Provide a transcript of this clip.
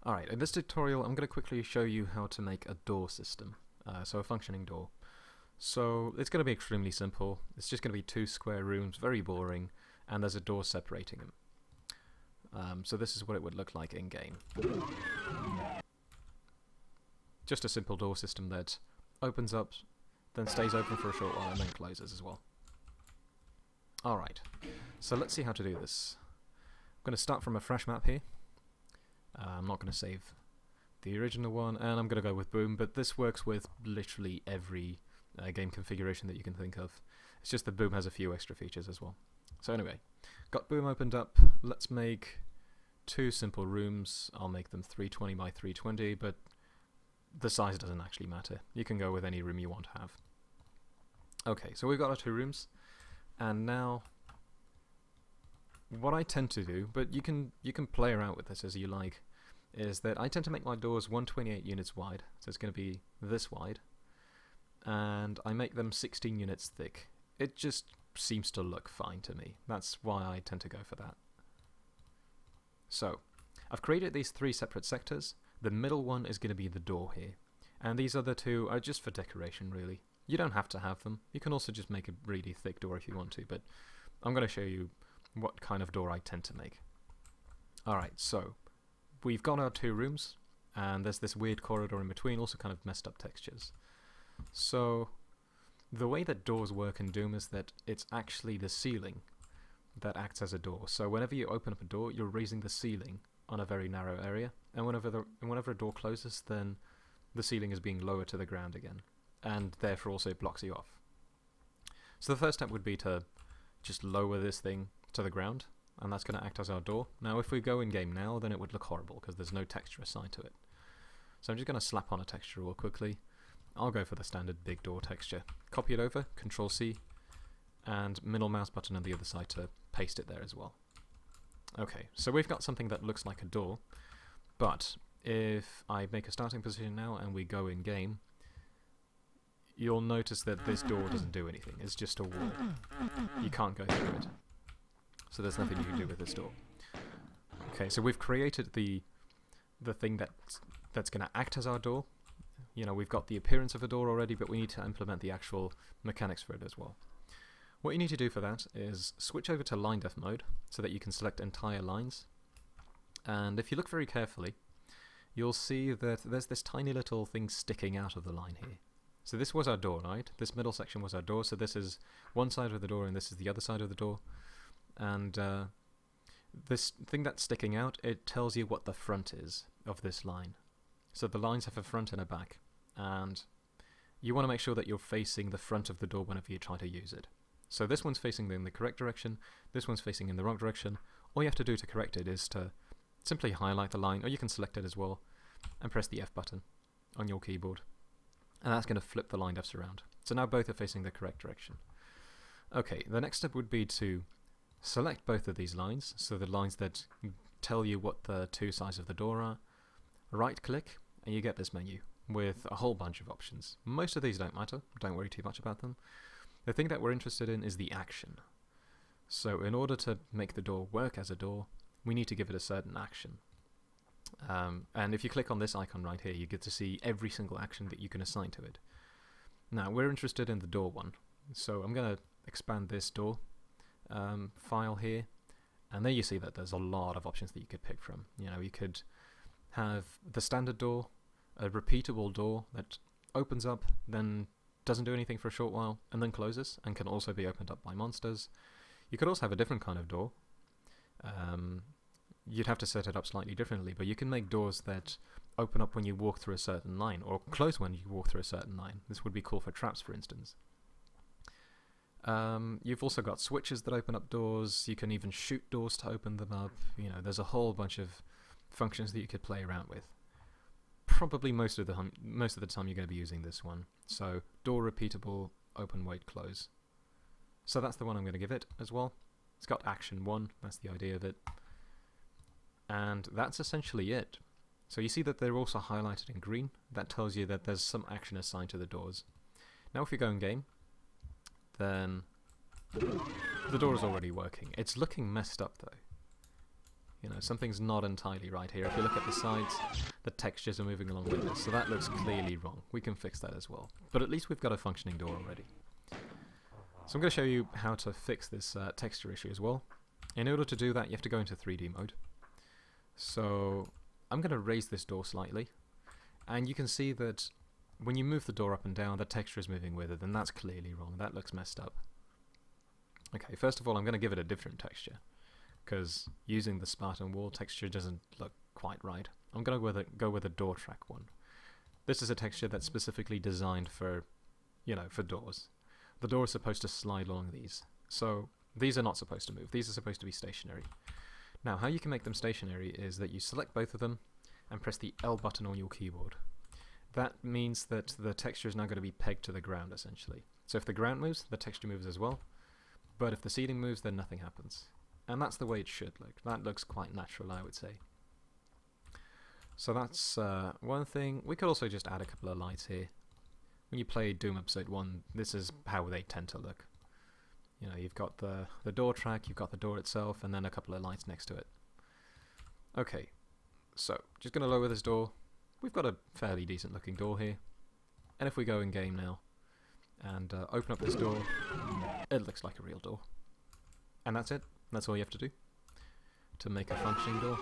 Alright, in this tutorial I'm going to quickly show you how to make a door system, so a functioning door. So it's going to be extremely simple. It's just going to be two square rooms, very boring, and there's a door separating them. So this is what it would look like in game. Just a simple door system that opens up, then stays open for a short while, and then closes as well. Alright, so let's see how to do this. I'm going to start from a fresh map here. I'm not going to save the original one, and I'm going to go with Boom, but this works with literally every game configuration that you can think of. It's just that Boom has a few extra features as well. So anyway, got Boom opened up. Let's make two simple rooms. I'll make them 320 by 320, but the size doesn't actually matter. You can go with any room you want to have. Okay, so we've got our two rooms, and now what I tend to do, but you can play around with this as you like, is that I tend to make my doors 128 units wide, so it's going to be this wide, and I make them 16 units thick. It just seems to look fine to me. That's why I tend to go for that. So, I've created these three separate sectors. The middle one is going to be the door here, and these other two are just for decoration really. You don't have to have them. You can also just make a really thick door if you want to, but I'm going to show you what kind of door I tend to make. Alright, so we've got our two rooms, and there's this weird corridor in between, also kind of messed up textures. So the way that doors work in Doom is that it's actually the ceiling that acts as a door. So whenever you open up a door, you're raising the ceiling on a very narrow area, and whenever a door closes, then the ceiling is being lowered to the ground again, and therefore also it blocks you off. So the first step would be to just lower this thing to the ground, and that's going to act as our door. Now if we go in game now, then it would look horrible because there's no texture assigned to it. So I'm just going to slap on a texture real quickly. I'll go for the standard big door texture. Copy it over, Control C, and middle mouse button on the other side to paste it there as well. Okay, so we've got something that looks like a door, but if I make a starting position now and we go in game, you'll notice that this door doesn't do anything. It's just a wall. You can't go through it. So there's nothing you can do with this door. Okay, so we've created the thing that's going to act as our door. You know, we've got the appearance of a door already, but we need to implement the actual mechanics for it as well. What you need to do for that is switch over to line def mode so that you can select entire lines. And if you look very carefully, you'll see that there's this tiny little thing sticking out of the line here. So this was our door, right? This middle section was our door, so this is one side of the door and this is the other side of the door. And this thing that's sticking out, it tells you what the front is of this line. So the lines have a front and a back, and you want to make sure that you're facing the front of the door whenever you try to use it. So this one's facing in the correct direction, this one's facing in the wrong direction. All you have to do to correct it is to simply highlight the line, or you can select it as well, and press the F button on your keyboard. And that's going to flip the line defs around. So now both are facing the correct direction. Okay, the next step would be to select both of these lines, so the lines that tell you what the two sides of the door are, right click, and you get this menu with a whole bunch of options. Most of these don't matter, don't worry too much about them. The thing that we're interested in is the action. So in order to make the door work as a door, we need to give it a certain action. And if you click on this icon right here, you get to see every single action that you can assign to it. Now we're interested in the door one, so I'm going to expand this door file here, and there you see that there's a lot of options that you could pick from. You know, you could have the standard door, a repeatable door that opens up, then doesn't do anything for a short while, and then closes, and can also be opened up by monsters. You could also have a different kind of door. You'd have to set it up slightly differently, but you can make doors that open up when you walk through a certain line, or close when you walk through a certain line. This would be cool for traps, for instance. You've also got switches that open up doors. You can even shoot doors to open them up. You know, there's a whole bunch of functions that you could play around with. Probably most of the time you're going to be using this one. So door repeatable, open, wait, close. So that's the one I'm going to give it as well. It's got action 1, that's the idea of it. And that's essentially it. So you see that they're also highlighted in green. That tells you that there's some action assigned to the doors. Now if you go in game, then the door is already working. It's looking messed up though. You know, something's not entirely right here. If you look at the sides, the textures are moving along with this, so that looks clearly wrong. We can fix that as well. But at least we've got a functioning door already. So I'm going to show you how to fix this texture issue as well. In order to do that, you have to go into 3D mode. So I'm going to raise this door slightly, and you can see that when you move the door up and down, the texture is moving with it, and that's clearly wrong. That looks messed up. Okay, first of all, I'm going to give it a different texture, because using the Spartan wall texture doesn't look quite right. I'm going to go with a door track one. This is a texture that's specifically designed for, you know, for doors. The door is supposed to slide along these, so these are not supposed to move. These are supposed to be stationary. Now, how you can make them stationary is that you select both of them and press the L button on your keyboard. That means that the texture is now going to be pegged to the ground, essentially. So if the ground moves, the texture moves as well. But if the ceiling moves, then nothing happens. And that's the way it should look. That looks quite natural, I would say. So that's one thing. We could also just add a couple of lights here. When you play Doom Episode 1, this is how they tend to look. You know, you've got the door track, you've got the door itself, and then a couple of lights next to it. Okay, so just going to lower this door. We've got a fairly decent looking door here. And if we go in game now and open up this door, it looks like a real door. And that's it. That's all you have to do to make a functioning door.